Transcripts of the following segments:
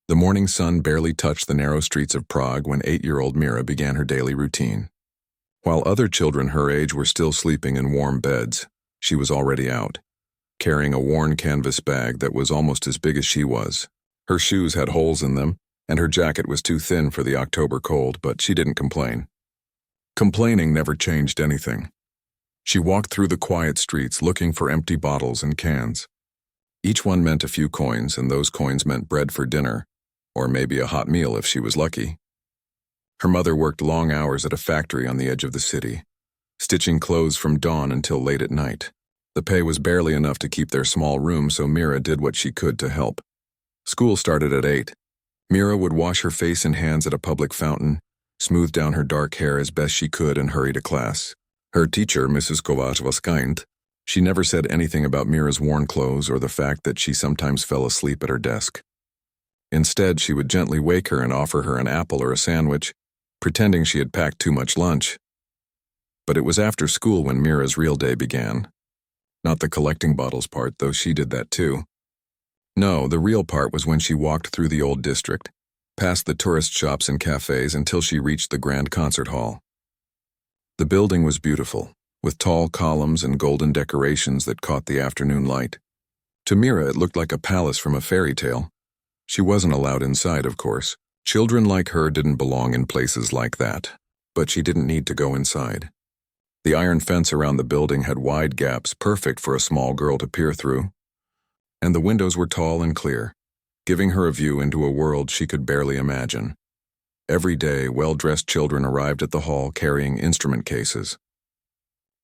The morning sun barely touched the narrow streets of Prague when 8-year-old Mira began her daily routine. While other children her age were still sleeping in warm beds, she was already out, carrying a worn canvas bag that was almost as big as she was. Her shoes had holes in them, and her jacket was too thin for the October cold, but she didn't complain. Complaining never changed anything. She walked through the quiet streets looking for empty bottles and cans. Each one meant a few coins, and those coins meant bread for dinner, or maybe a hot meal if she was lucky. Her mother worked long hours at a factory on the edge of the city, stitching clothes from dawn until late at night. The pay was barely enough to keep their small room, so Mira did what she could to help. School started at 8. Mira would wash her face and hands at a public fountain, smooth down her dark hair as best she could, and hurry to class. Her teacher, Mrs. Kovac, was kind. She never said anything about Mira's worn clothes or the fact that she sometimes fell asleep at her desk. Instead, she would gently wake her and offer her an apple or a sandwich, pretending she had packed too much lunch. But it was after school when Mira's real day began. Not the collecting bottles part, though she did that too. No, the real part was when she walked through the old district, past the tourist shops and cafes until she reached the grand concert hall. The building was beautiful, with tall columns and golden decorations that caught the afternoon light. To Mira, it looked like a palace from a fairy tale. She wasn't allowed inside, of course. Children like her didn't belong in places like that, but she didn't need to go inside. The iron fence around the building had wide gaps perfect for a small girl to peer through, and the windows were tall and clear, giving her a view into a world she could barely imagine. Every day, well-dressed children arrived at the hall carrying instrument cases.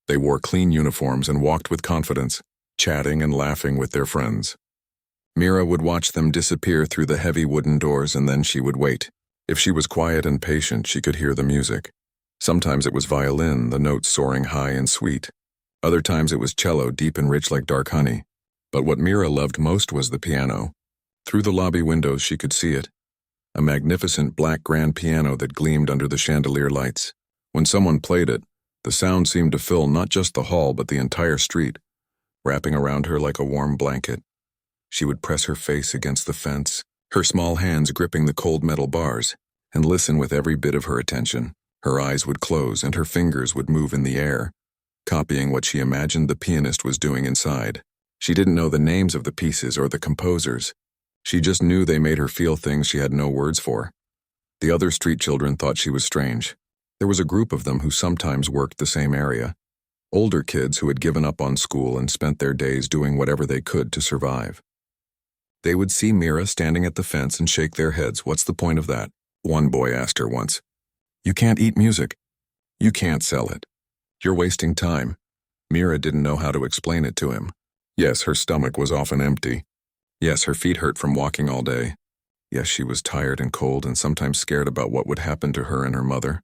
They wore clean uniforms and walked with confidence, chatting and laughing with their friends. Mira would watch them disappear through the heavy wooden doors, and then she would wait. If she was quiet and patient, she could hear the music. Sometimes it was violin, the notes soaring high and sweet. Other times it was cello, deep and rich like dark honey. But what Mira loved most was the piano. Through the lobby windows she could see it. A magnificent black grand piano that gleamed under the chandelier lights. When someone played it, the sound seemed to fill not just the hall but the entire street, wrapping around her like a warm blanket. She would press her face against the fence, her small hands gripping the cold metal bars, and listen with every bit of her attention. Her eyes would close and her fingers would move in the air, copying what she imagined the pianist was doing inside. She didn't know the names of the pieces or the composers. She just knew they made her feel things she had no words for. The other street children thought she was strange. There was a group of them who sometimes worked the same area. Older kids who had given up on school and spent their days doing whatever they could to survive. They would see Mira standing at the fence and shake their heads. "What's the point of that?" one boy asked her once. "You can't eat music. You can't sell it. You're wasting time." Mira didn't know how to explain it to him. Yes, her stomach was often empty. Yes, her feet hurt from walking all day. Yes, she was tired and cold and sometimes scared about what would happen to her and her mother.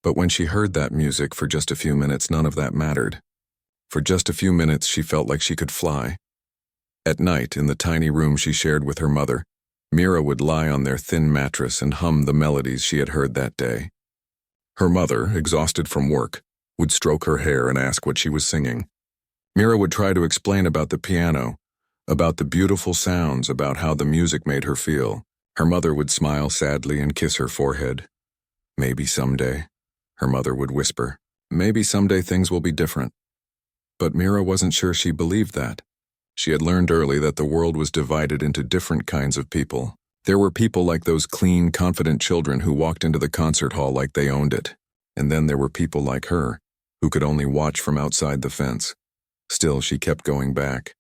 But when she heard that music for just a few minutes, none of that mattered. For just a few minutes, she felt like she could fly. At night, in the tiny room she shared with her mother, Mira would lie on their thin mattress and hum the melodies she had heard that day. Her mother, exhausted from work, would stroke her hair and ask what she was singing. Mira would try to explain about the piano, about the beautiful sounds, about how the music made her feel. Her mother would smile sadly and kiss her forehead. "Maybe someday," her mother would whisper. "Maybe someday things will be different." But Mira wasn't sure she believed that. She had learned early that the world was divided into different kinds of people. There were people like those clean, confident children who walked into the concert hall like they owned it. And then there were people like her, who could only watch from outside the fence. Still, she kept going back.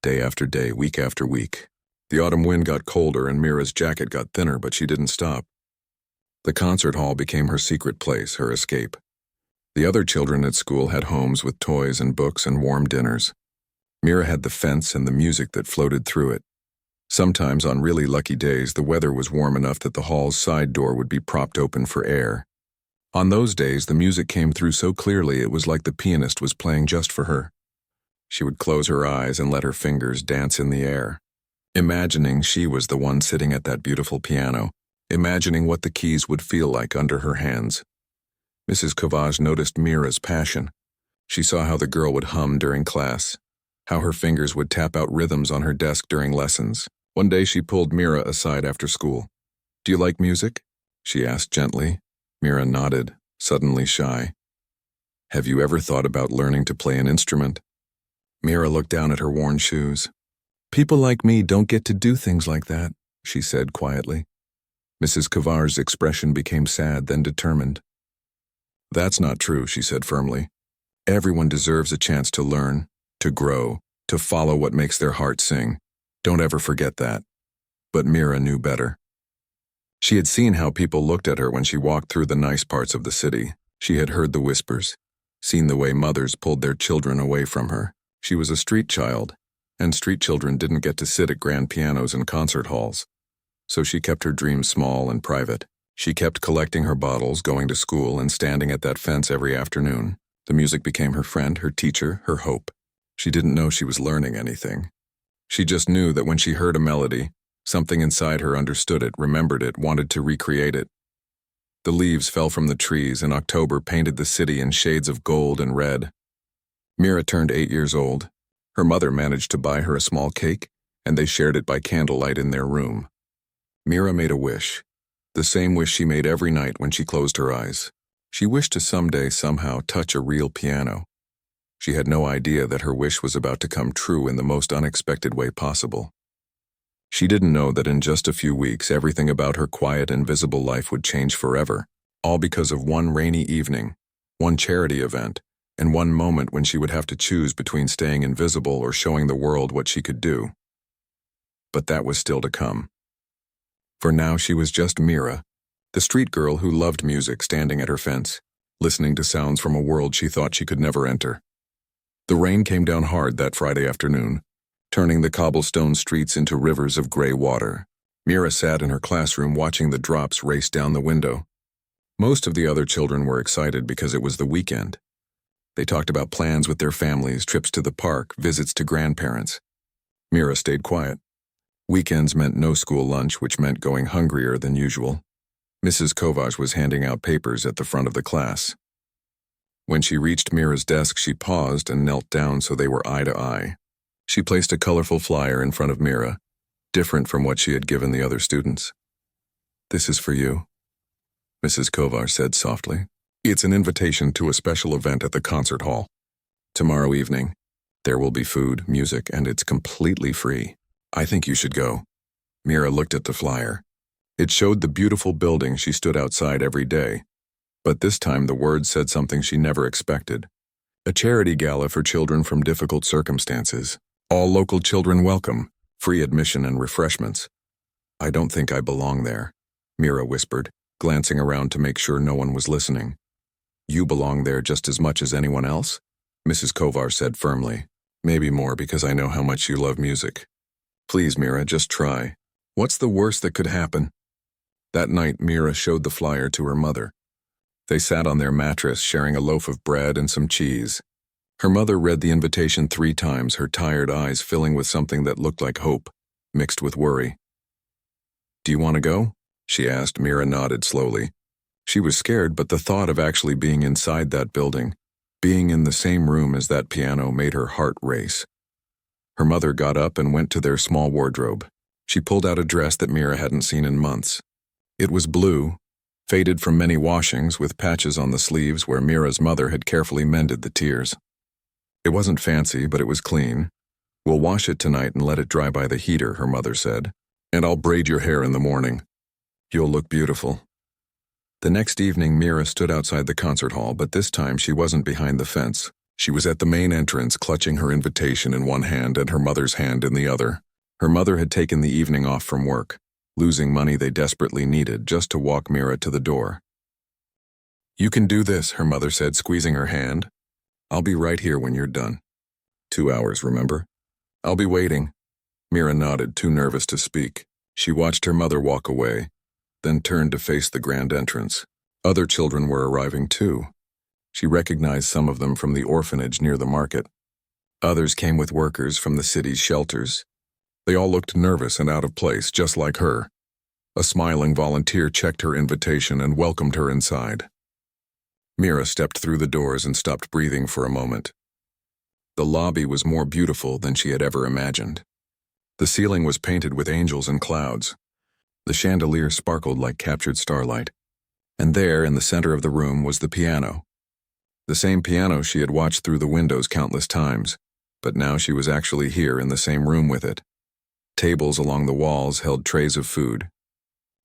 Day after day, week after week. The autumn wind got colder and Mira's jacket got thinner, but she didn't stop. The concert hall became her secret place, her escape. The other children at school had homes with toys and books and warm dinners. Mira had the fence and the music that floated through it. Sometimes, on really lucky days, the weather was warm enough that the hall's side door would be propped open for air. On those days, the music came through so clearly it was like the pianist was playing just for her. She would close her eyes and let her fingers dance in the air, imagining she was the one sitting at that beautiful piano, imagining what the keys would feel like under her hands. Mrs. Kovac noticed Mira's passion. She saw how the girl would hum during class, how her fingers would tap out rhythms on her desk during lessons. One day she pulled Mira aside after school. "Do you like music?" she asked gently. Mira nodded, suddenly shy. "Have you ever thought about learning to play an instrument?" Mira looked down at her worn shoes. "People like me don't get to do things like that," she said quietly. Mrs. Kavar's expression became sad, then determined. "That's not true," she said firmly. "Everyone deserves a chance to learn, to grow, to follow what makes their heart sing. Don't ever forget that." But Mira knew better. She had seen how people looked at her when she walked through the nice parts of the city. She had heard the whispers, seen the way mothers pulled their children away from her. She was a street child, and street children didn't get to sit at grand pianos in concert halls. So she kept her dreams small and private. She kept collecting her bottles, going to school, and standing at that fence every afternoon. The music became her friend, her teacher, her hope. She didn't know she was learning anything. She just knew that when she heard a melody, something inside her understood it, remembered it, wanted to recreate it. The leaves fell from the trees, and October painted the city in shades of gold and red. Mira turned 8 years old. Her mother managed to buy her a small cake, and they shared it by candlelight in their room. Mira made a wish, the same wish she made every night when she closed her eyes. She wished to someday somehow touch a real piano. She had no idea that her wish was about to come true in the most unexpected way possible. She didn't know that in just a few weeks everything about her quiet, invisible life would change forever, all because of one rainy evening, one charity event, and one moment when she would have to choose between staying invisible or showing the world what she could do. But that was still to come. For now she was just Mira, the street girl who loved music, standing at her fence, listening to sounds from a world she thought she could never enter. The rain came down hard that Friday afternoon, turning the cobblestone streets into rivers of gray water. Mira sat in her classroom watching the drops race down the window. Most of the other children were excited because it was the weekend. They talked about plans with their families, trips to the park, visits to grandparents. Mira stayed quiet. Weekends meant no school lunch, which meant going hungrier than usual. Mrs. Kovacs was handing out papers at the front of the class. When she reached Mira's desk, she paused and knelt down so they were eye to eye. She placed a colorful flyer in front of Mira, different from what she had given the other students. "This is for you," Mrs. Kovar said softly. "It's an invitation to a special event at the concert hall. Tomorrow evening, there will be food, music, and it's completely free. I think you should go." Mira looked at the flyer. It showed the beautiful building she stood outside every day, but this time the words said something she never expected. A charity gala for children from difficult circumstances. All local children welcome, free admission and refreshments. "I don't think I belong there," Mira whispered, glancing around to make sure no one was listening. "You belong there just as much as anyone else," Mrs. Kovar said firmly. "Maybe more because I know how much you love music. Please, Mira, just try. What's the worst that could happen?" That night, Mira showed the flyer to her mother. They sat on their mattress, sharing a loaf of bread and some cheese. Her mother read the invitation 3 times, her tired eyes filling with something that looked like hope, mixed with worry. "Do you want to go?" she asked. Mira nodded slowly. She was scared, but the thought of actually being inside that building, being in the same room as that piano, made her heart race. Her mother got up and went to their small wardrobe. She pulled out a dress that Mira hadn't seen in months. It was blue, faded from many washings, with patches on the sleeves where Mira's mother had carefully mended the tears. It wasn't fancy, but it was clean. "We'll wash it tonight and let it dry by the heater," her mother said. "And I'll braid your hair in the morning. You'll look beautiful." The next evening, Mira stood outside the concert hall, but this time she wasn't behind the fence. She was at the main entrance, clutching her invitation in one hand and her mother's hand in the other. Her mother had taken the evening off from work, losing money they desperately needed, just to walk Mira to the door. "You can do this," her mother said, squeezing her hand. "I'll be right here when you're done. 2 hours, remember? I'll be waiting." Mira nodded, too nervous to speak. She watched her mother walk away, then turned to face the grand entrance. Other children were arriving too. She recognized some of them from the orphanage near the market. Others came with workers from the city's shelters. They all looked nervous and out of place, just like her. A smiling volunteer checked her invitation and welcomed her inside. Mira stepped through the doors and stopped breathing for a moment. The lobby was more beautiful than she had ever imagined. The ceiling was painted with angels and clouds. The chandelier sparkled like captured starlight. And there, in the center of the room, was the piano. The same piano she had watched through the windows countless times, but now she was actually here in the same room with it. Tables along the walls held trays of food.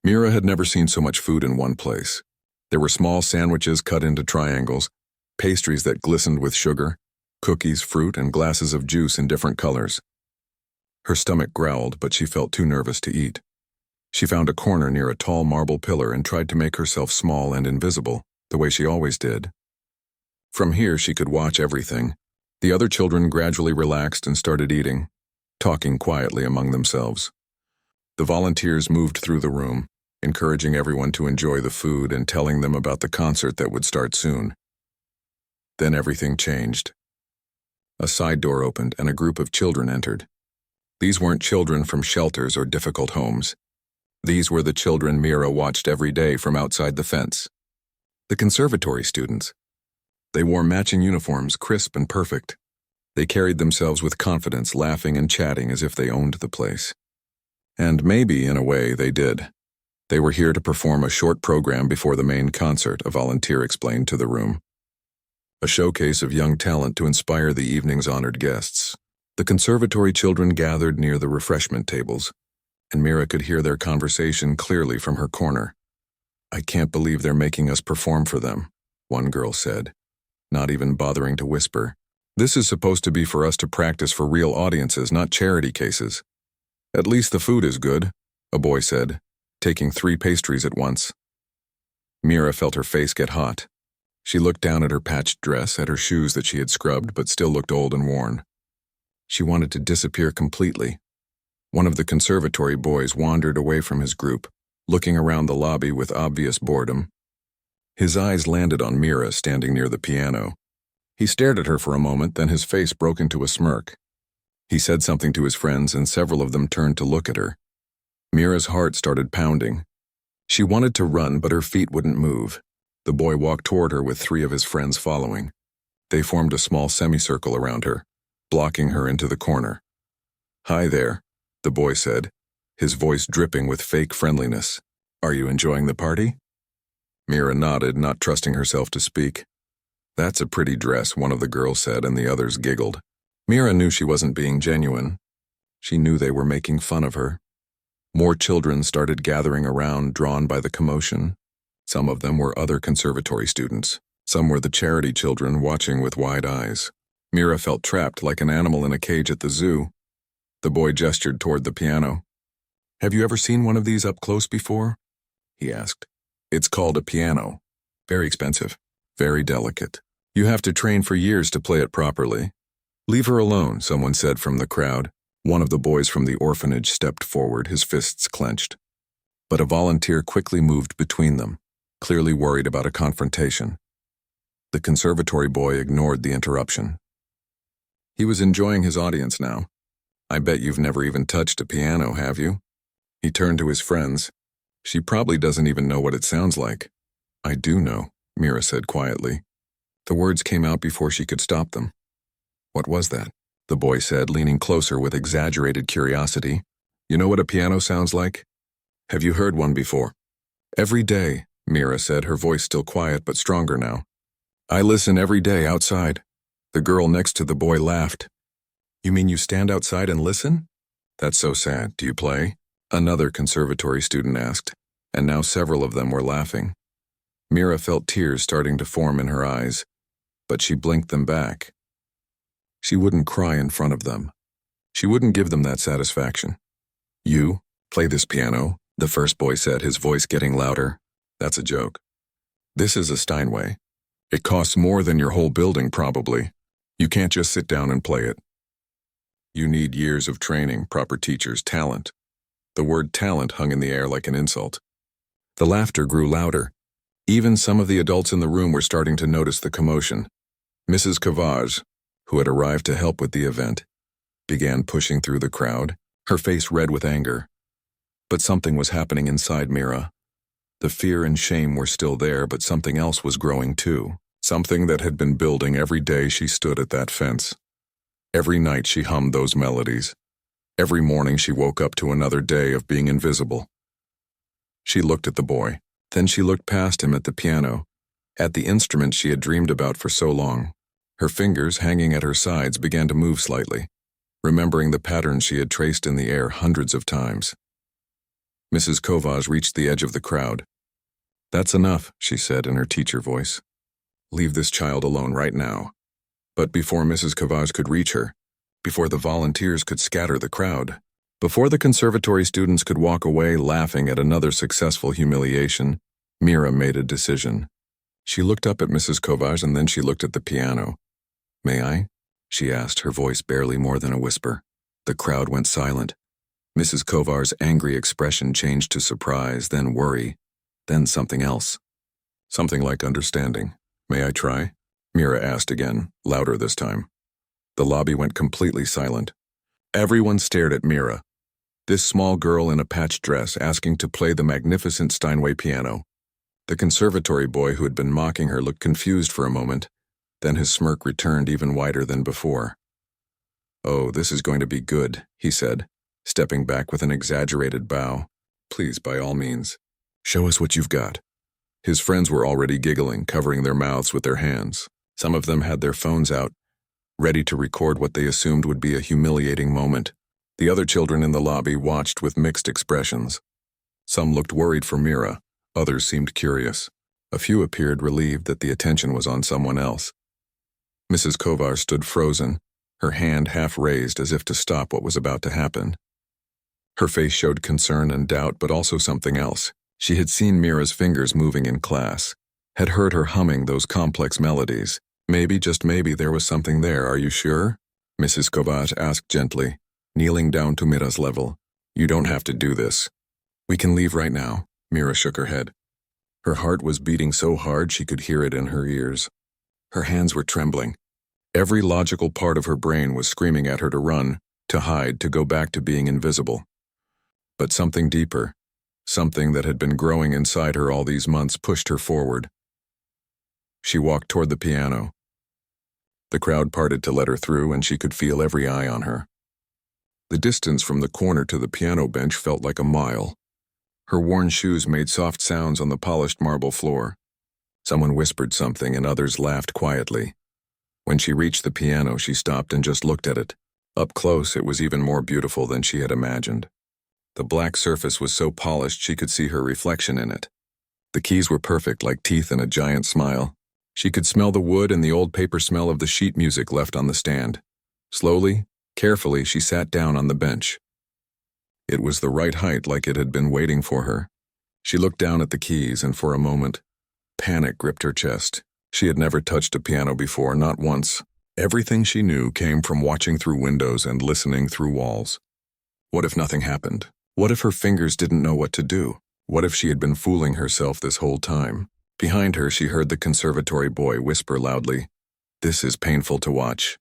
Mira had never seen so much food in one place. There were small sandwiches cut into triangles, pastries that glistened with sugar, cookies, fruit, and glasses of juice in different colors. Her stomach growled, but she felt too nervous to eat. She found a corner near a tall marble pillar and tried to make herself small and invisible, the way she always did. From here she could watch everything. The other children gradually relaxed and started eating, talking quietly among themselves. The volunteers moved through the room, encouraging everyone to enjoy the food and telling them about the concert that would start soon. Then everything changed. A side door opened and a group of children entered. These weren't children from shelters or difficult homes. These were the children Mira watched every day from outside the fence. The conservatory students. They wore matching uniforms, crisp and perfect. They carried themselves with confidence, laughing and chatting as if they owned the place. And maybe, in a way, they did. They were here to perform a short program before the main concert, a volunteer explained to the room. A showcase of young talent to inspire the evening's honored guests. The conservatory children gathered near the refreshment tables, and Mira could hear their conversation clearly from her corner. "I can't believe they're making us perform for them," one girl said, not even bothering to whisper. "This is supposed to be for us to practice for real audiences, not charity cases." "At least the food is good," a boy said, taking 3 pastries at once. Mira felt her face get hot. She looked down at her patched dress, at her shoes that she had scrubbed but still looked old and worn. She wanted to disappear completely. One of the conservatory boys wandered away from his group, looking around the lobby with obvious boredom. His eyes landed on Mira standing near the piano. He stared at her for a moment, then his face broke into a smirk. He said something to his friends, and several of them turned to look at her. Mira's heart started pounding. She wanted to run, but her feet wouldn't move. The boy walked toward her with 3 of his friends following. They formed a small semicircle around her, blocking her into the corner. "Hi there," the boy said, his voice dripping with fake friendliness. "Are you enjoying the party?" Mira nodded, not trusting herself to speak. "That's a pretty dress," one of the girls said, and the others giggled. Mira knew she wasn't being genuine. She knew they were making fun of her. More children started gathering around, drawn by the commotion. Some of them were other conservatory students. Some were the charity children watching with wide eyes. Mira felt trapped like an animal in a cage at the zoo. The boy gestured toward the piano. "Have you ever seen one of these up close before?" he asked. "It's called a piano. Very expensive. Very delicate. You have to train for years to play it properly." "Leave her alone," someone said from the crowd. One of the boys from the orphanage stepped forward, his fists clenched. But a volunteer quickly moved between them, clearly worried about a confrontation. The conservatory boy ignored the interruption. He was enjoying his audience now. "I bet you've never even touched a piano, have you?" He turned to his friends. "She probably doesn't even know what it sounds like." "I do know," Mira said quietly. The words came out before she could stop them. "What was that?" the boy said, leaning closer with exaggerated curiosity. "You know what a piano sounds like? Have you heard one before?" "Every day," Mira said, her voice still quiet but stronger now. "I listen every day outside." The girl next to the boy laughed. "You mean you stand outside and listen?" "That's so sad. Do you play?" another conservatory student asked, and now several of them were laughing. Mira felt tears starting to form in her eyes, but she blinked them back. She wouldn't cry in front of them. She wouldn't give them that satisfaction. "You play this piano?" the first boy said, his voice getting louder. "That's a joke. This is a Steinway. It costs more than your whole building, probably. You can't just sit down and play it. You need years of training, proper teachers, talent." The word talent hung in the air like an insult. The laughter grew louder. Even some of the adults in the room were starting to notice the commotion. Mrs. Cavage, who had arrived to help with the event, began pushing through the crowd, her face red with anger. But something was happening inside Mira. The fear and shame were still there, but something else was growing too. Something that had been building every day she stood at that fence. Every night she hummed those melodies. Every morning she woke up to another day of being invisible. She looked at the boy. Then she looked past him at the piano, at the instrument she had dreamed about for so long. Her fingers, hanging at her sides, began to move slightly, remembering the patterns she had traced in the air hundreds of times. Mrs. Kovaj reached the edge of the crowd. "That's enough," she said in her teacher voice. "Leave this child alone right now." But before Mrs. Kovaj could reach her, before the volunteers could scatter the crowd, before the conservatory students could walk away laughing at another successful humiliation, Mira made a decision. She looked up at Mrs. Kovaj and then she looked at the piano. "May I?" she asked, her voice barely more than a whisper. The crowd went silent. Mrs. Kovaj's angry expression changed to surprise, then worry, then something else. Something like understanding. "May I try?" Mira asked again, louder this time. The lobby went completely silent. Everyone stared at Mira, this small girl in a patched dress asking to play the magnificent Steinway piano. The conservatory boy who had been mocking her looked confused for a moment, then his smirk returned even wider than before. "Oh, this is going to be good," he said, stepping back with an exaggerated bow. "Please, by all means, show us what you've got." His friends were already giggling, covering their mouths with their hands. Some of them had their phones out, ready to record what they assumed would be a humiliating moment. The other children in the lobby watched with mixed expressions. Some looked worried for Mira, others seemed curious. A few appeared relieved that the attention was on someone else. Mrs. Kovar stood frozen, her hand half raised as if to stop what was about to happen. Her face showed concern and doubt, but also something else. She had seen Mira's fingers moving in class, had heard her humming those complex melodies. Maybe, just maybe, there was something there. "Are you sure?" Mrs. Kovaj asked gently, kneeling down to Mira's level. "You don't have to do this. We can leave right now." Mira shook her head. Her heart was beating so hard she could hear it in her ears. Her hands were trembling. Every logical part of her brain was screaming at her to run, to hide, to go back to being invisible. But something deeper, something that had been growing inside her all these months, pushed her forward. She walked toward the piano. The crowd parted to let her through, and she could feel every eye on her. The distance from the corner to the piano bench felt like a mile. Her worn shoes made soft sounds on the polished marble floor. Someone whispered something and others laughed quietly. When she reached the piano, she stopped and just looked at it. Up close, it was even more beautiful than she had imagined. The black surface was so polished she could see her reflection in it. The keys were perfect, like teeth in a giant smile. She could smell the wood and the old paper smell of the sheet music left on the stand. Slowly, carefully, she sat down on the bench. It was the right height, like it had been waiting for her. She looked down at the keys, and for a moment, panic gripped her chest. She had never touched a piano before, not once. Everything she knew came from watching through windows and listening through walls. What if nothing happened? What if her fingers didn't know what to do? What if she had been fooling herself this whole time? Behind her, she heard the conservatory boy whisper loudly, "This is painful to watch."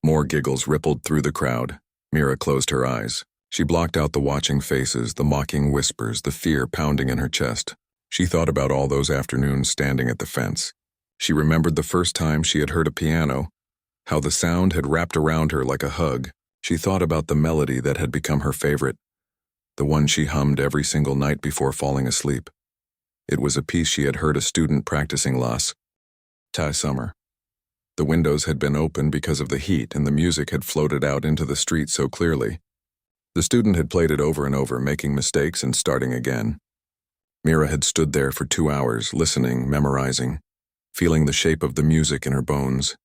More giggles rippled through the crowd. Mira closed her eyes. She blocked out the watching faces, the mocking whispers, the fear pounding in her chest. She thought about all those afternoons standing at the fence. She remembered the first time she had heard a piano, how the sound had wrapped around her like a hug. She thought about the melody that had become her favorite, the one she hummed every single night before falling asleep. It was a piece she had heard a student practicing last summer. The windows had been open because of the heat, and the music had floated out into the street so clearly. The student had played it over and over, making mistakes and starting again. Mira had stood there for 2 hours, listening, memorizing, feeling the shape of the music in her bones.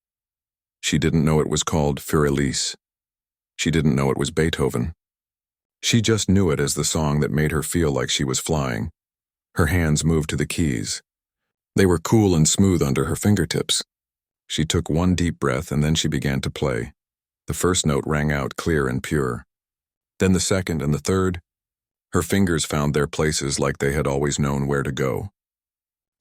She didn't know it was called Für Elise. She didn't know it was Beethoven. She just knew it as the song that made her feel like she was flying. Her hands moved to the keys. They were cool and smooth under her fingertips. She took one deep breath and then she began to play. The first note rang out clear and pure. Then the second and the third. Her fingers found their places like they had always known where to go.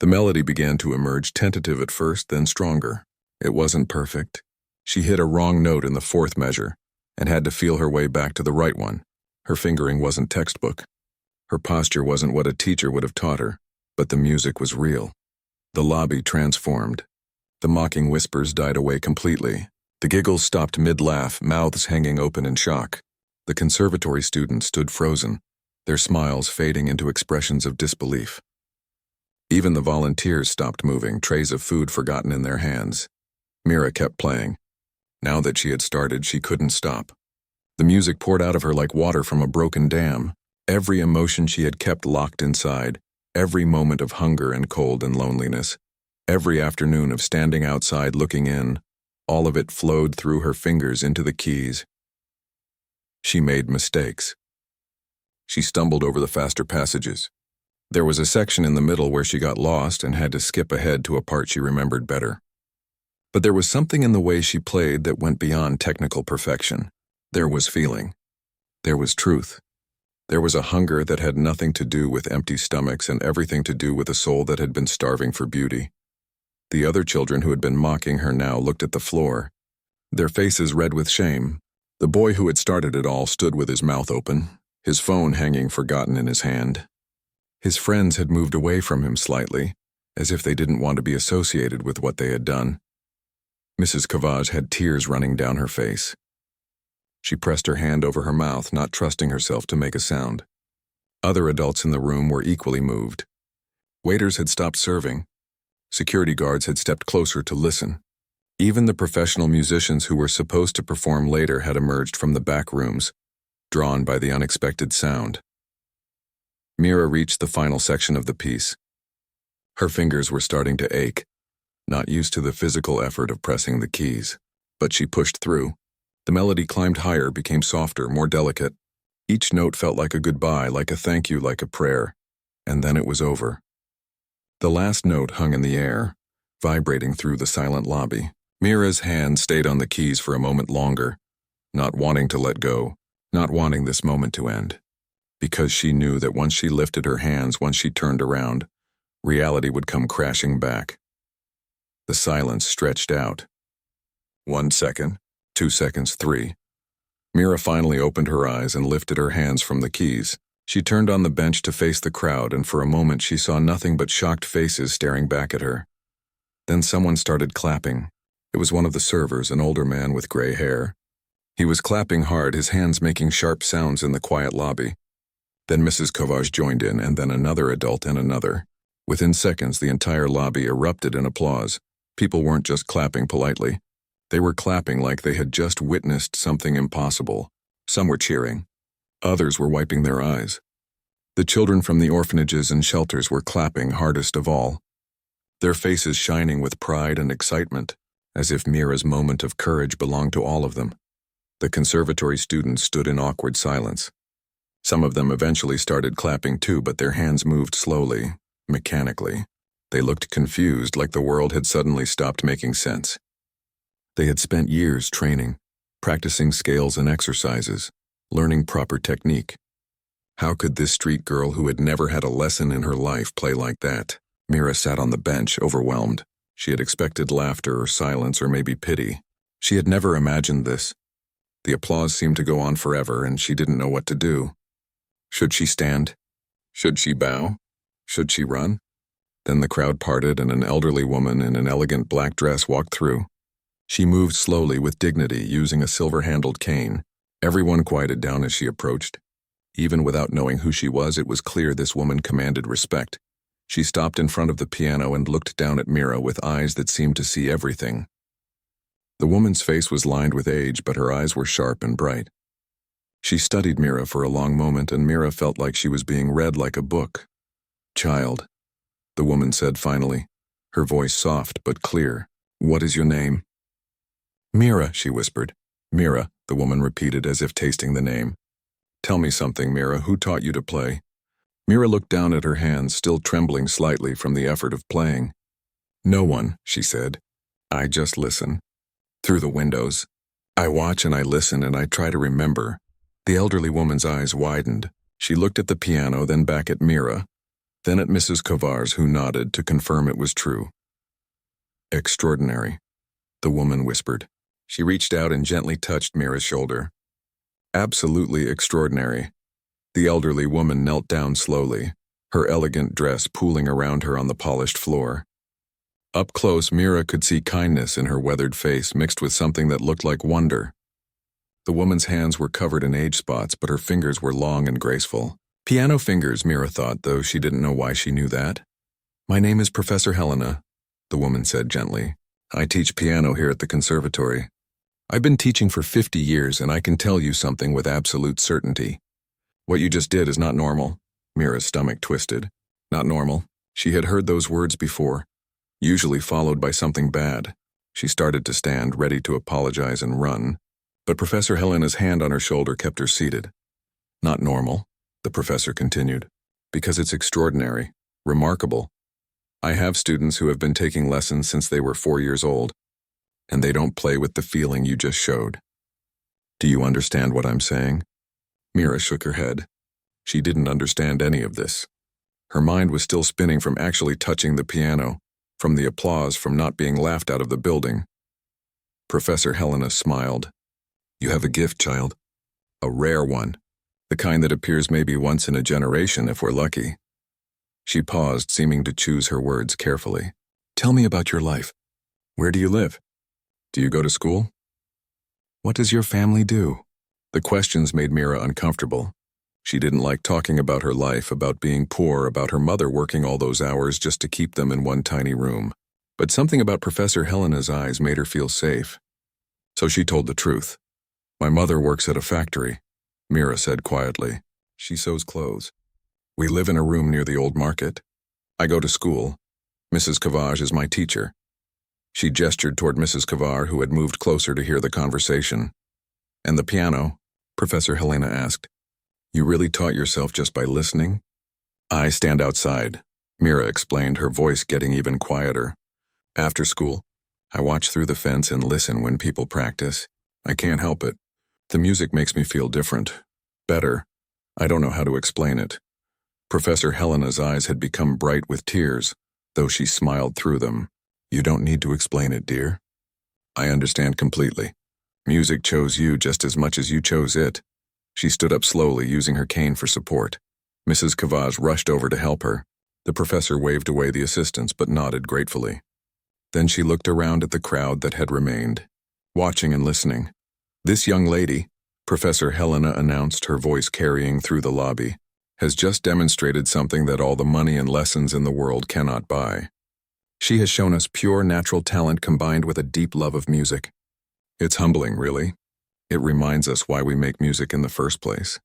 The melody began to emerge, tentative at first, then stronger. It wasn't perfect. She hit a wrong note in the fourth measure and had to feel her way back to the right one. Her fingering wasn't textbook. Her posture wasn't what a teacher would have taught her, but the music was real. The lobby transformed. The mocking whispers died away completely. The giggles stopped mid-laugh, mouths hanging open in shock. The conservatory students stood frozen, their smiles fading into expressions of disbelief. Even the volunteers stopped moving, trays of food forgotten in their hands. Mira kept playing. Now that she had started, she couldn't stop. The music poured out of her like water from a broken dam. Every emotion she had kept locked inside, every moment of hunger and cold and loneliness, every afternoon of standing outside looking in, all of it flowed through her fingers into the keys. She made mistakes. She stumbled over the faster passages. There was a section in the middle where she got lost and had to skip ahead to a part she remembered better. But there was something in the way she played that went beyond technical perfection. There was feeling. There was truth. There was a hunger that had nothing to do with empty stomachs and everything to do with a soul that had been starving for beauty. The other children who had been mocking her now looked at the floor, their faces red with shame. The boy who had started it all stood with his mouth open, his phone hanging forgotten in his hand. His friends had moved away from him slightly, as if they didn't want to be associated with what they had done. Mrs. Cavaj had tears running down her face. She pressed her hand over her mouth, not trusting herself to make a sound. Other adults in the room were equally moved. Waiters had stopped serving. Security guards had stepped closer to listen. Even the professional musicians who were supposed to perform later had emerged from the back rooms, drawn by the unexpected sound. Mira reached the final section of the piece. Her fingers were starting to ache, not used to the physical effort of pressing the keys. But she pushed through. The melody climbed higher, became softer, more delicate. Each note felt like a goodbye, like a thank you, like a prayer. And then it was over. The last note hung in the air, vibrating through the silent lobby. Mira's hand stayed on the keys for a moment longer, not wanting to let go, not wanting this moment to end. Because she knew that once she lifted her hands, once she turned around, reality would come crashing back. The silence stretched out. 1 second, 2 seconds, 3. Mira finally opened her eyes and lifted her hands from the keys. She turned on the bench to face the crowd, and for a moment she saw nothing but shocked faces staring back at her. Then someone started clapping. It was one of the servers, an older man with gray hair. He was clapping hard, his hands making sharp sounds in the quiet lobby. Then Mrs. Cavaj joined in, and then another adult and another. Within seconds, the entire lobby erupted in applause. People weren't just clapping politely. They were clapping like they had just witnessed something impossible. Some were cheering. Others were wiping their eyes. The children from the orphanages and shelters were clapping hardest of all, their faces shining with pride and excitement, as if Mira's moment of courage belonged to all of them. The conservatory students stood in awkward silence. Some of them eventually started clapping too, but their hands moved slowly, mechanically. They looked confused, like the world had suddenly stopped making sense. They had spent years training, practicing scales and exercises, learning proper technique. How could this street girl who had never had a lesson in her life play like that? Mira sat on the bench, overwhelmed. She had expected laughter or silence or maybe pity. She had never imagined this. The applause seemed to go on forever, and she didn't know what to do. Should she stand? Should she bow? Should she run? Then the crowd parted, and an elderly woman in an elegant black dress walked through. She moved slowly with dignity, using a silver-handled cane. Everyone quieted down as she approached. Even without knowing who she was, it was clear this woman commanded respect. She stopped in front of the piano and looked down at Mira with eyes that seemed to see everything. The woman's face was lined with age, but her eyes were sharp and bright. She studied Mira for a long moment, and Mira felt like she was being read like a book. "Child," the woman said finally, her voice soft but clear. "What is your name?" "Mira," she whispered. "Mira," the woman repeated as if tasting the name. "Tell me something, Mira. Who taught you to play?" Mira looked down at her hands, still trembling slightly from the effort of playing. "No one," she said. "I just listen. Through the windows. I watch and I listen and I try to remember." The elderly woman's eyes widened. She looked at the piano, then back at Mira, then at Mrs. Cavaj, who nodded to confirm it was true. "Extraordinary," the woman whispered. She reached out and gently touched Mira's shoulder. "Absolutely extraordinary." The elderly woman knelt down slowly, her elegant dress pooling around her on the polished floor. Up close, Mira could see kindness in her weathered face mixed with something that looked like wonder. The woman's hands were covered in age spots, but her fingers were long and graceful. Piano fingers, Mira thought, though she didn't know why she knew that. "My name is Professor Helena," the woman said gently. "I teach piano here at the conservatory. I've been teaching for 50 years, and I can tell you something with absolute certainty. What you just did is not normal." Mira's stomach twisted. Not normal. She had heard those words before, usually followed by something bad. She started to stand, ready to apologize and run, but Professor Helena's hand on her shoulder kept her seated. "Not normal," the professor continued, "because it's extraordinary, remarkable. I have students who have been taking lessons since they were 4 years old, and they don't play with the feeling you just showed. Do you understand what I'm saying?" Mira shook her head. She didn't understand any of this. Her mind was still spinning from actually touching the piano, from the applause, from not being laughed out of the building. Professor Helena smiled. "You have a gift, child. A rare one. The kind that appears maybe once in a generation if we're lucky." She paused, seeming to choose her words carefully. "Tell me about your life. Where do you live? Do you go to school? What does your family do?" The questions made Mira uncomfortable. She didn't like talking about her life, about being poor, about her mother working all those hours just to keep them in one tiny room. But something about Professor Helena's eyes made her feel safe. So she told the truth. "My mother works at a factory," Mira said quietly. "She sews clothes. We live in a room near the old market. I go to school. Mrs. Cavage is my teacher." She gestured toward Mrs. Cavage, who had moved closer to hear the conversation. "And the piano?" Professor Helena asked. "You really taught yourself just by listening?" "I stand outside," Mira explained, her voice getting even quieter. "After school, I watch through the fence and listen when people practice. I can't help it. The music makes me feel different. Better. I don't know how to explain it." Professor Helena's eyes had become bright with tears, though she smiled through them. "You don't need to explain it, dear. I understand completely. Music chose you just as much as you chose it." She stood up slowly, using her cane for support. Mrs. Cavage rushed over to help her. The professor waved away the assistants but nodded gratefully. Then she looked around at the crowd that had remained, watching and listening. "This young lady," Professor Helena announced, her voice carrying through the lobby, "has just demonstrated something that all the money and lessons in the world cannot buy. She has shown us pure natural talent combined with a deep love of music. It's humbling, really. It reminds us why we make music in the first place."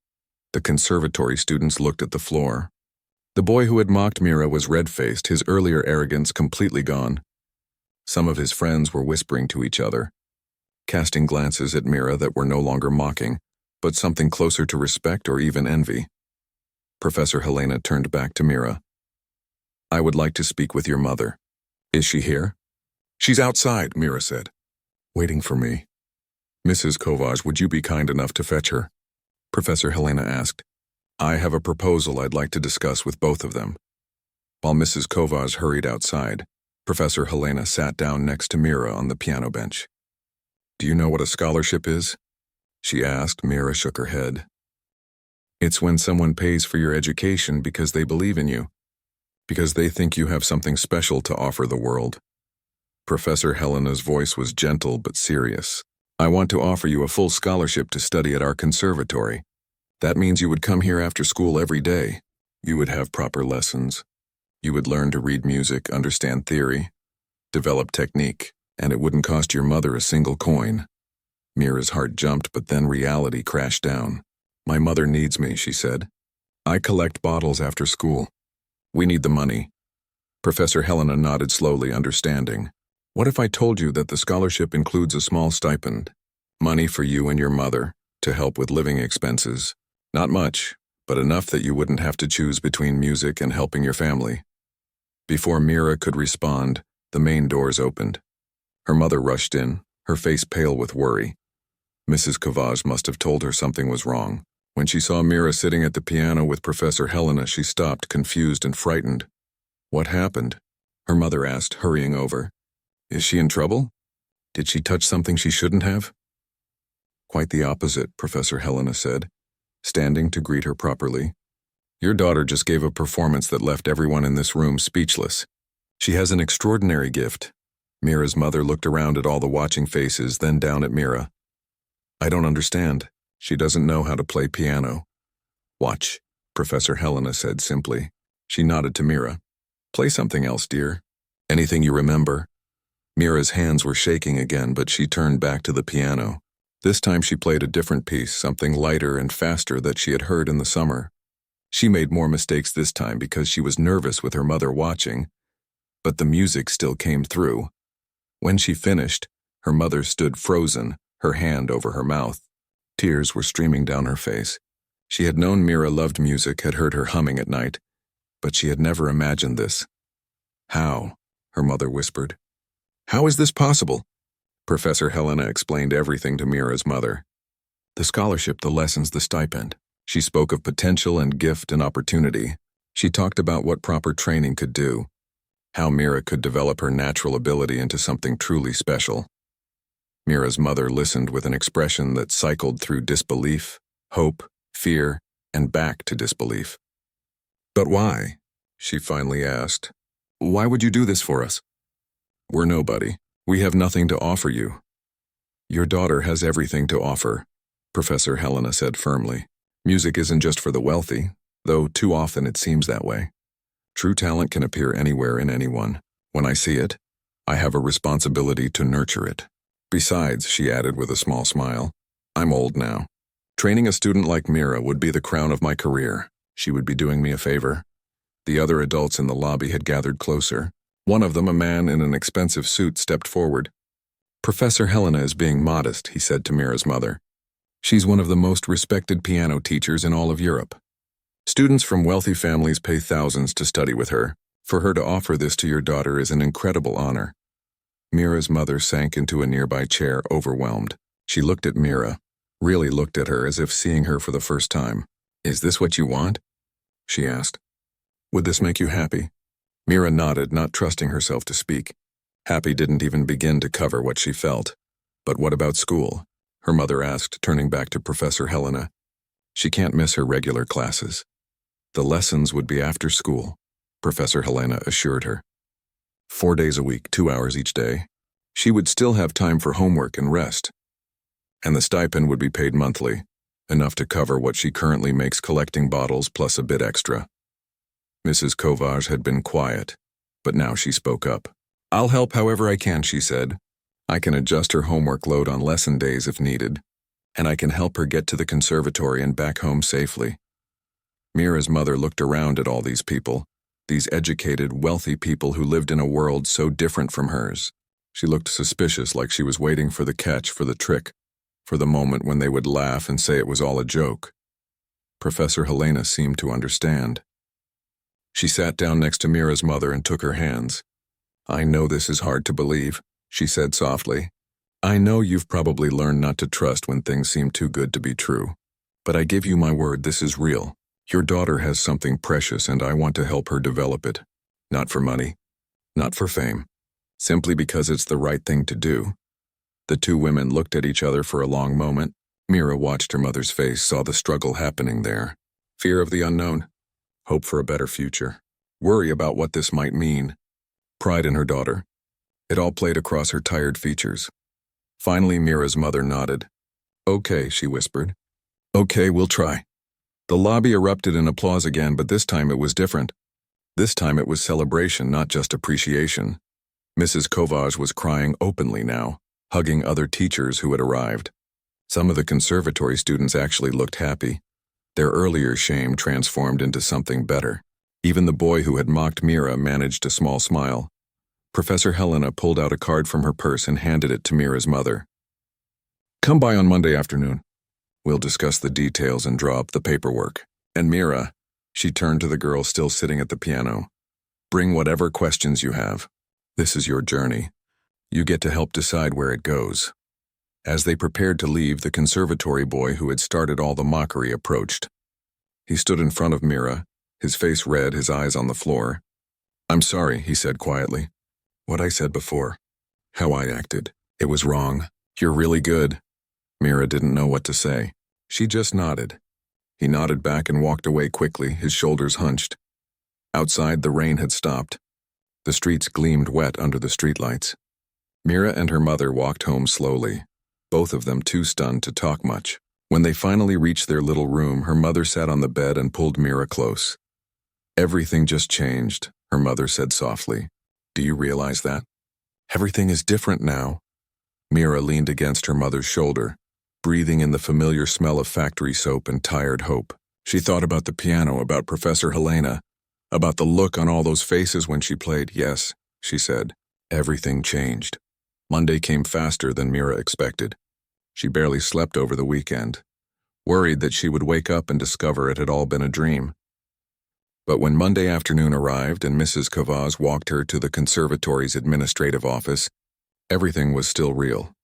The conservatory students looked at the floor. The boy who had mocked Mira was red-faced, his earlier arrogance completely gone. Some of his friends were whispering to each other, casting glances at Mira that were no longer mocking, but something closer to respect or even envy. Professor Helena turned back to Mira. "I would like to speak with your mother. Is she here?" "She's outside," Mira said, "waiting for me." "Mrs. Cavage, would you be kind enough to fetch her?" Professor Helena asked. "I have a proposal I'd like to discuss with both of them." While Mrs. Cavage hurried outside, Professor Helena sat down next to Mira on the piano bench. "Do you know what a scholarship is?" she asked. Mira shook her head. "It's when someone pays for your education because they believe in you, because they think you have something special to offer the world." Professor Helena's voice was gentle but serious. "I want to offer you a full scholarship to study at our conservatory. That means you would come here after school every day. You would have proper lessons. You would learn to read music, understand theory, develop technique, and it wouldn't cost your mother a single coin." Mira's heart jumped, but then reality crashed down. "My mother needs me," she said. "I collect bottles after school. We need the money." Professor Helena nodded slowly, understanding. "What if I told you that the scholarship includes a small stipend? Money for you and your mother, to help with living expenses. Not much, but enough that you wouldn't have to choose between music and helping your family." Before Mira could respond, the main doors opened. Her mother rushed in, her face pale with worry. Mrs. Cavage must have told her something was wrong. When she saw Mira sitting at the piano with Professor Helena, she stopped, confused and frightened. "What happened?" her mother asked, hurrying over. "Is she in trouble? Did she touch something she shouldn't have?" "Quite the opposite," Professor Helena said, standing to greet her properly. "Your daughter just gave a performance that left everyone in this room speechless. She has an extraordinary gift." Mira's mother looked around at all the watching faces, then down at Mira. I don't understand. She doesn't know how to play piano. Watch, Professor Helena said simply. She nodded to Mira. Play something else, dear. Anything you remember. Mira's hands were shaking again, but she turned back to the piano. This time she played a different piece, something lighter and faster that she had heard in the summer. She made more mistakes this time because she was nervous with her mother watching, but the music still came through. When she finished, her mother stood frozen, her hand over her mouth. Tears were streaming down her face. She had known Mira loved music, had heard her humming at night, but she had never imagined this. How? Her mother whispered. How is this possible? Professor Helena explained everything to Mira's mother. The scholarship, the lessons, the stipend. She spoke of potential and gift and opportunity. She talked about what proper training could do, how Mira could develop her natural ability into something truly special. Mira's mother listened with an expression that cycled through disbelief, hope, fear, and back to disbelief. But why? She finally asked. Why would you do this for us? We're nobody. We have nothing to offer you. Your daughter has everything to offer, Professor Helena said firmly. Music isn't just for the wealthy, though too often it seems that way. True talent can appear anywhere in anyone. When I see it, I have a responsibility to nurture it. Besides, she added with a small smile, I'm old now. Training a student like Mira would be the crown of my career. She would be doing me a favor. The other adults in the lobby had gathered closer. One of them, a man in an expensive suit, stepped forward. Professor Helena is being modest, he said to Mira's mother. She's one of the most respected piano teachers in all of Europe. Students from wealthy families pay thousands to study with her. For her to offer this to your daughter is an incredible honor. Mira's mother sank into a nearby chair, overwhelmed. She looked at Mira, really looked at her as if seeing her for the first time. Is this what you want? She asked. Would this make you happy? Mira nodded, not trusting herself to speak. Happy didn't even begin to cover what she felt. But what about school? Her mother asked, turning back to Professor Helena. She can't miss her regular classes. The lessons would be after school, Professor Helena assured her. 4 days a week, 2 hours each day. She would still have time for homework and rest. And the stipend would be paid monthly, enough to cover what she currently makes collecting bottles plus a bit extra. Mrs. Kovage had been quiet, but now she spoke up. I'll help however I can, she said. I can adjust her homework load on lesson days if needed, and I can help her get to the conservatory and back home safely. Mira's mother looked around at all these people, these educated, wealthy people who lived in a world so different from hers. She looked suspicious, like she was waiting for the catch, for the trick, for the moment when they would laugh and say it was all a joke. Professor Helena seemed to understand. She sat down next to Mira's mother and took her hands. I know this is hard to believe, she said softly. I know you've probably learned not to trust when things seem too good to be true. But I give you my word, this is real. Your daughter has something precious and I want to help her develop it. Not for money, not for fame, simply because it's the right thing to do. The two women looked at each other for a long moment. Mira watched her mother's face, saw the struggle happening there. Fear of the unknown, hope for a better future, worry about what this might mean, pride in her daughter. It all played across her tired features. Finally, Mira's mother nodded. Okay, she whispered. Okay, we'll try. The lobby erupted in applause again, but this time it was different. This time it was celebration, not just appreciation. Mrs. Kovage was crying openly now, hugging other teachers who had arrived. Some of the conservatory students actually looked happy. Their earlier shame transformed into something better. Even the boy who had mocked Mira managed a small smile. Professor Helena pulled out a card from her purse and handed it to Mira's mother. Come by on Monday afternoon. We'll discuss the details and draw up the paperwork. And Mira, she turned to the girl still sitting at the piano. Bring whatever questions you have. This is your journey. You get to help decide where it goes. As they prepared to leave, the conservatory boy who had started all the mockery approached. He stood in front of Mira, his face red, his eyes on the floor. I'm sorry, he said quietly. What I said before. How I acted. It was wrong. You're really good. Mira didn't know what to say. She just nodded. He nodded back and walked away quickly, his shoulders hunched. Outside, the rain had stopped. The streets gleamed wet under the streetlights. Mira and her mother walked home slowly. both of them too stunned to talk much. When they finally reached their little room, her mother sat on the bed and pulled Mira close. "Everything just changed," her mother said softly. "Do you realize that? Everything is different now." Mira leaned against her mother's shoulder, breathing in the familiar smell of factory soap and tired hope. She thought about the piano, about Professor Helena, about the look on all those faces when she played. "Yes," she said, "everything changed." Monday came faster than Mira expected. She barely slept over the weekend, worried that she would wake up and discover it had all been a dream. But when Monday afternoon arrived and Mrs. Kavaz walked her to the conservatory's administrative office, everything was still real.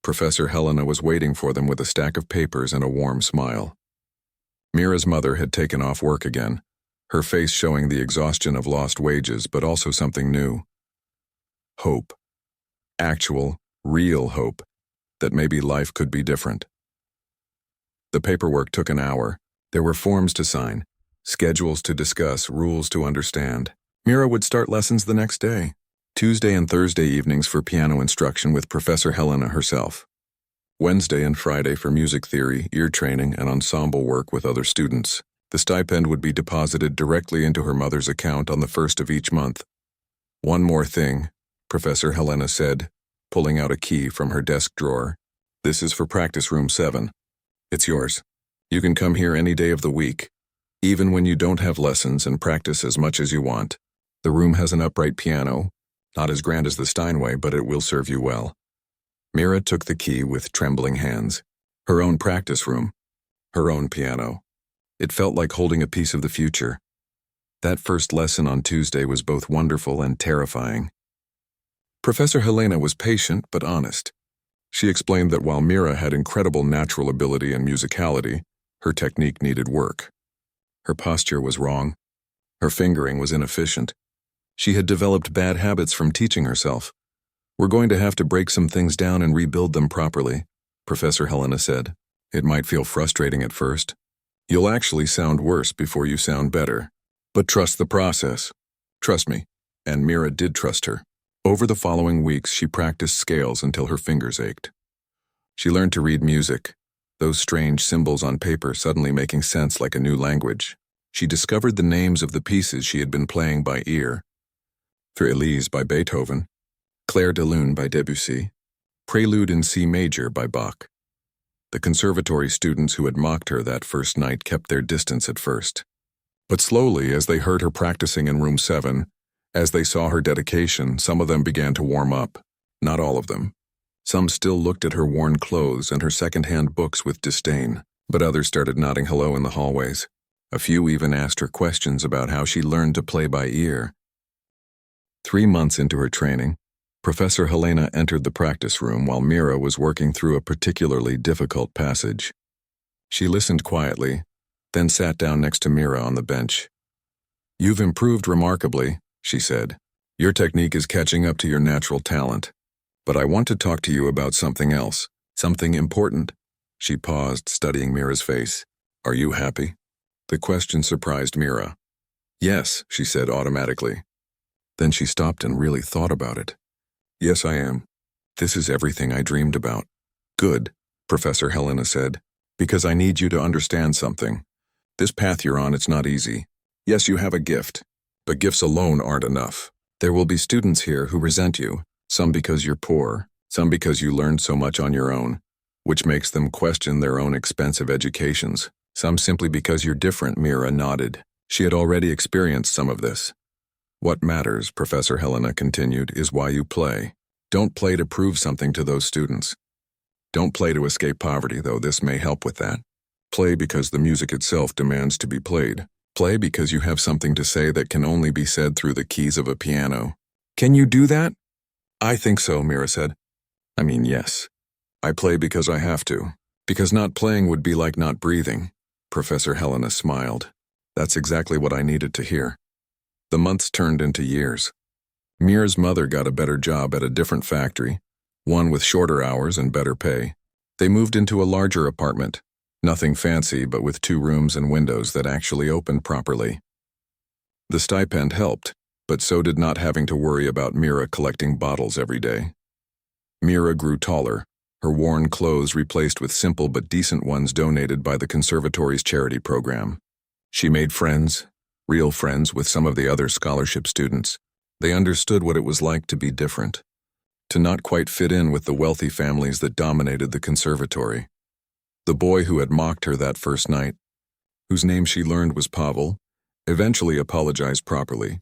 Professor Helena was waiting for them with a stack of papers and a warm smile. Mira's mother had taken off work again, her face showing the exhaustion of lost wages, but also something new. Hope. Actual, real hope that maybe life could be different. The paperwork took an hour. There were forms to sign, schedules to discuss, rules to understand. Mira would start lessons the next day. Tuesday and Thursday evenings for piano instruction with Professor Helena herself. Wednesday and Friday for music theory, ear training, and ensemble work with other students. The stipend would be deposited directly into her mother's account on the 1st of each month. "One more thing," Professor Helena said, pulling out a key from her desk drawer. "This is for practice room 7. It's yours. You can come here any day of the week, even when you don't have lessons, and practice as much as you want. The room has an upright piano, not as grand as the Steinway, but it will serve you well." Mira took the key with trembling hands. Her own practice room, her own piano. It felt like holding a piece of the future. That first lesson on Tuesday was both wonderful and terrifying. Professor Helena was patient but honest. She explained that while Mira had incredible natural ability and musicality, her technique needed work. Her posture was wrong. Her fingering was inefficient. She had developed bad habits from teaching herself. "We're going to have to break some things down and rebuild them properly," Professor Helena said. "It might feel frustrating at first. You'll actually sound worse before you sound better. But trust the process. Trust me." And Mira did trust her. Over the following weeks, she practiced scales until her fingers ached. She learned to read music, those strange symbols on paper suddenly making sense like a new language. She discovered the names of the pieces she had been playing by ear. For Elise by Beethoven, Clair de Lune by Debussy, Prelude in C major by Bach. The conservatory students who had mocked her that first night kept their distance at first. But slowly, as they heard her practicing in room 7, as they saw her dedication, some of them began to warm up. Not all of them. Some still looked at her worn clothes and her second-hand books with disdain, but others started nodding hello in the hallways. A few even asked her questions about how she learned to play by ear. 3 months into her training, Professor Helena entered the practice room while Mira was working through a particularly difficult passage. She listened quietly, then sat down next to Mira on the bench. "You've improved remarkably," she said. "Your technique is catching up to your natural talent. But I want to talk to you about something else, something important." She paused, studying Mira's face. "Are you happy?" The question surprised Mira. "Yes," she said automatically. Then she stopped and really thought about it. "Yes, I am. This is everything I dreamed about." "Good," Professor Helena said, "because I need you to understand something. This path you're on, it's not easy. Yes, you have a gift, but gifts alone aren't enough. There will be students here who resent you, some because you're poor, some because you learned so much on your own, which makes them question their own expensive educations, some simply because you're different." Mira nodded. She had already experienced some of this. "What matters," Professor Helena continued, "is why you play. Don't play to prove something to those students. Don't play to escape poverty, though this may help with that. Play because the music itself demands to be played. Play because you have something to say that can only be said through the keys of a piano." "Can you do that?" "I think so," Mira said. "I mean, yes. I play because I have to. Because not playing would be like not breathing." Professor Helena smiled. "That's exactly what I needed to hear." The months turned into years. Mira's mother got a better job at a different factory, one with shorter hours and better pay. They moved into a larger apartment, nothing fancy but with 2 rooms and windows that actually opened properly. The stipend helped, but so did not having to worry about Mira collecting bottles every day. Mira grew taller, her worn clothes replaced with simple but decent ones donated by the conservatory's charity program. She made friends, real friends, with some of the other scholarship students. They understood what it was like to be different, to not quite fit in with the wealthy families that dominated the conservatory. The boy who had mocked her that first night, whose name she learned was Pavel, eventually apologized properly.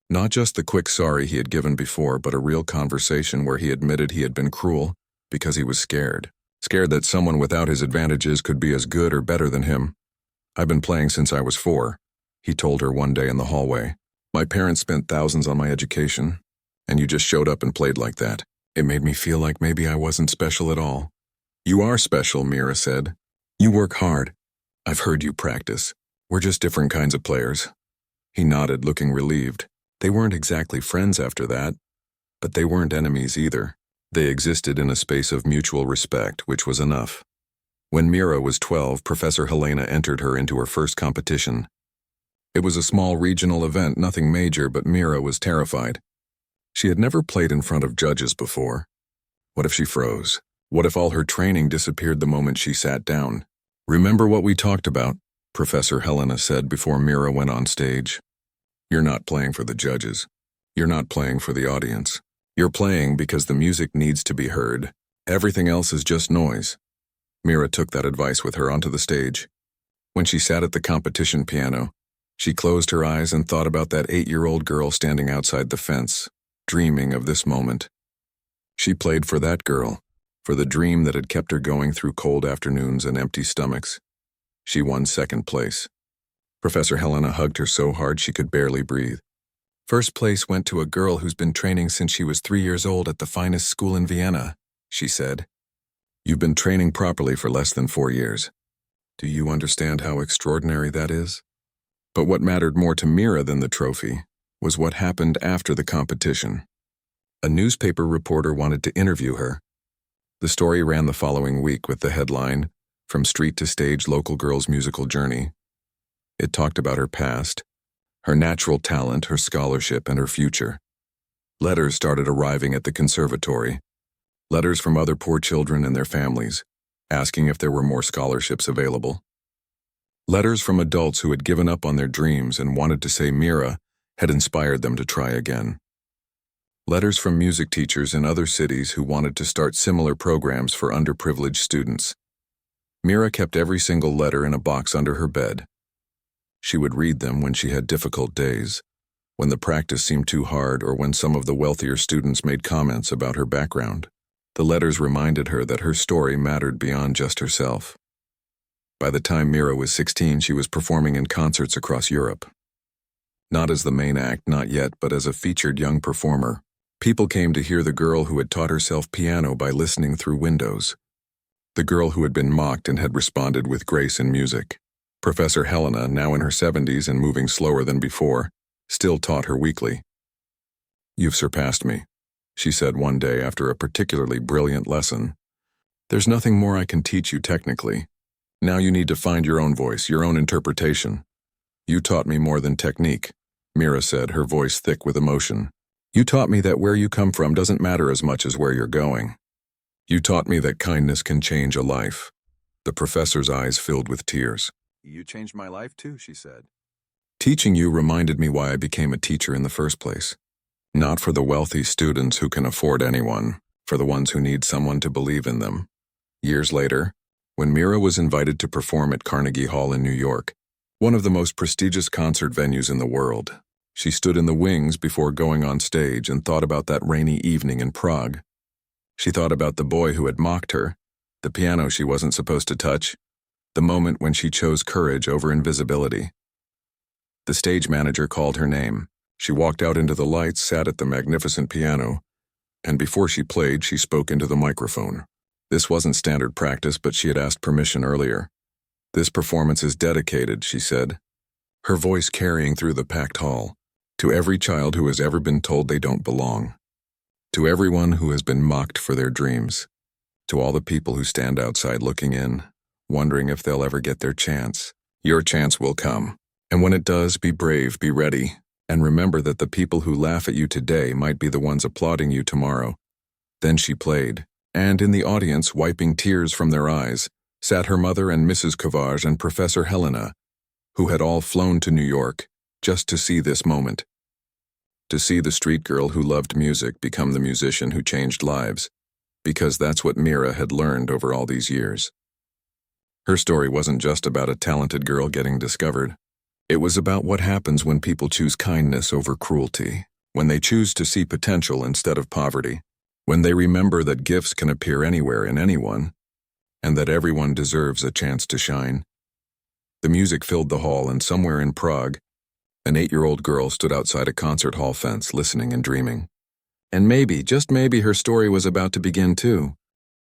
Not just the quick sorry he had given before, but a real conversation where he admitted he had been cruel because he was scared. Scared that someone without his advantages could be as good or better than him. "I've been playing since I was 4, he told her one day in the hallway. "My parents spent thousands on my education, and you just showed up and played like that. It made me feel like maybe I wasn't special at all." "You are special," Mira said. "You work hard. I've heard you practice. We're just different kinds of players." He nodded, looking relieved. They weren't exactly friends after that, but they weren't enemies either. They existed in a space of mutual respect, which was enough. When Mira was 12, Professor Helena entered her into her first competition. It was a small regional event, nothing major, but Mira was terrified. She had never played in front of judges before. What if she froze? What if all her training disappeared the moment she sat down? "Remember what we talked about," Professor Helena said before Mira went on stage. "You're not playing for the judges. You're not playing for the audience. You're playing because the music needs to be heard. Everything else is just noise." Mira took that advice with her onto the stage. When she sat at the competition piano, she closed her eyes and thought about that 8-year-old girl standing outside the fence, dreaming of this moment. She played for that girl, for the dream that had kept her going through cold afternoons and empty stomachs. She won second place. Professor Helena hugged her so hard she could barely breathe. "First place went to a girl who's been training since she was 3 years old at the finest school in Vienna," she said. "You've been training properly for less than 4 years. Do you understand how extraordinary that is?" But what mattered more to Mira than the trophy was what happened after the competition. A newspaper reporter wanted to interview her. The story ran the following week with the headline, "From Street to Stage, Local Girl's Musical Journey." It talked about her past, her natural talent, her scholarship, and her future. Letters started arriving at the conservatory. Letters from other poor children and their families, asking if there were more scholarships available. Letters from adults who had given up on their dreams and wanted to say Mira had inspired them to try again. Letters from music teachers in other cities who wanted to start similar programs for underprivileged students. Mira kept every single letter in a box under her bed. She would read them when she had difficult days, when the practice seemed too hard, or when some of the wealthier students made comments about her background. The letters reminded her that her story mattered beyond just herself. By the time Mira was 16, she was performing in concerts across Europe. Not as the main act, not yet, but as a featured young performer. People came to hear the girl who had taught herself piano by listening through windows. The girl who had been mocked and had responded with grace and music. Professor Helena, now in her 70s and moving slower than before, still taught her weekly. "You've surpassed me," she said one day after a particularly brilliant lesson. "There's nothing more I can teach you technically. Now you need to find your own voice, your own interpretation. You taught me more than technique," Mira said, her voice thick with emotion. "You taught me that where you come from doesn't matter as much as where you're going. You taught me that kindness can change a life." The professor's eyes filled with tears. "You changed my life too," she said. "Teaching you reminded me why I became a teacher in the first place. Not for the wealthy students who can afford anyone, for the ones who need someone to believe in them." Years later, when Mira was invited to perform at Carnegie Hall in New York, one of the most prestigious concert venues in the world, she stood in the wings before going on stage and thought about that rainy evening in Prague. She thought about the boy who had mocked her, the piano she wasn't supposed to touch, the moment when she chose courage over invisibility. The stage manager called her name. She walked out into the lights, sat at the magnificent piano, and before she played, she spoke into the microphone. This wasn't standard practice, but she had asked permission earlier. "This performance is dedicated," she said, her voice carrying through the packed hall, "to every child who has ever been told they don't belong. To everyone who has been mocked for their dreams. To all the people who stand outside looking in, wondering if they'll ever get their chance. Your chance will come. And when it does, be brave, be ready, and remember that the people who laugh at you today might be the ones applauding you tomorrow." Then she played. And in the audience, wiping tears from their eyes, sat her mother and Mrs. Kovage and Professor Helena, who had all flown to New York just to see this moment. To see the street girl who loved music become the musician who changed lives, because that's what Mira had learned over all these years. Her story wasn't just about a talented girl getting discovered. It was about what happens when people choose kindness over cruelty, when they choose to see potential instead of poverty, when they remember that gifts can appear anywhere in anyone, and that everyone deserves a chance to shine. The music filled the hall, and somewhere in Prague, an 8-year-old girl stood outside a concert hall fence listening and dreaming. And maybe, just maybe, her story was about to begin too.